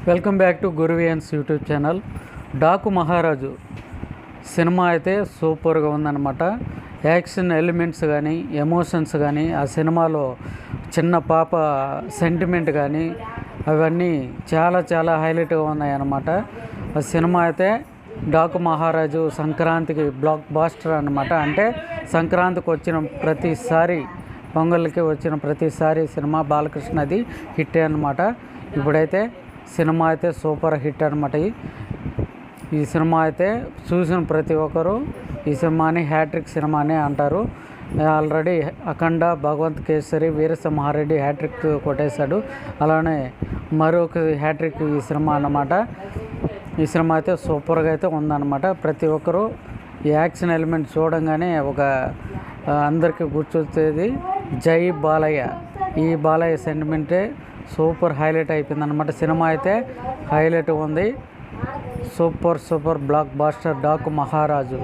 Welcome back to గురువియన్స్ YouTube channel. Daaku Maharaaj సినిమా అయితే సూపర్గా ఉందన్నమాట. యాక్షన్ ఎలిమెంట్స్ కానీ ఎమోషన్స్ కానీ ఆ సినిమాలో చిన్న పాప సెంటిమెంట్ కానీ అవన్నీ చాలా చాలా హైలైట్గా ఉన్నాయన్నమాట. ఆ సినిమా అయితే డాకు మహారాజు సంక్రాంతికి బ్లాక్ బాస్టర్ అన్నమాట. అంటే సంక్రాంతికి వచ్చిన ప్రతిసారి, పొంగల్కి వచ్చిన ప్రతిసారి సినిమా బాలకృష్ణది హిట్టే అన్నమాట. ఇప్పుడైతే సినిమా అయితే సూపర్ హిట్ అనమాట. ఈ సినిమా అయితే చూసిన ప్రతి ఒక్కరు ఈ సినిమాని హ్యాట్రిక్ సినిమాని అంటారు. ఆల్రెడీ అఖండ, భగవంత్ కేసరి, వీరసింహారెడ్డి హ్యాట్రిక్ కొట్టేశాడు. అలానే మరొక హ్యాట్రిక్ ఈ సినిమా అన్నమాట. ఈ సినిమా అయితే సూపర్గా అయితే ఉందన్నమాట. ప్రతి ఒక్కరు ఈ యాక్షన్ ఎలిమెంట్ చూడంగానే ఒక అందరికీ గుర్తొచ్చేది జై బాలయ్య. ఈ బాలయ్య సెంటిమెంటే సూపర్ హైలైట్ అయిపోయిందన్నమాట. సినిమా అయితే హైలైట్ ఉంది. సూపర్ బ్లాక్ బాస్టర్ డాకు మహారాజు.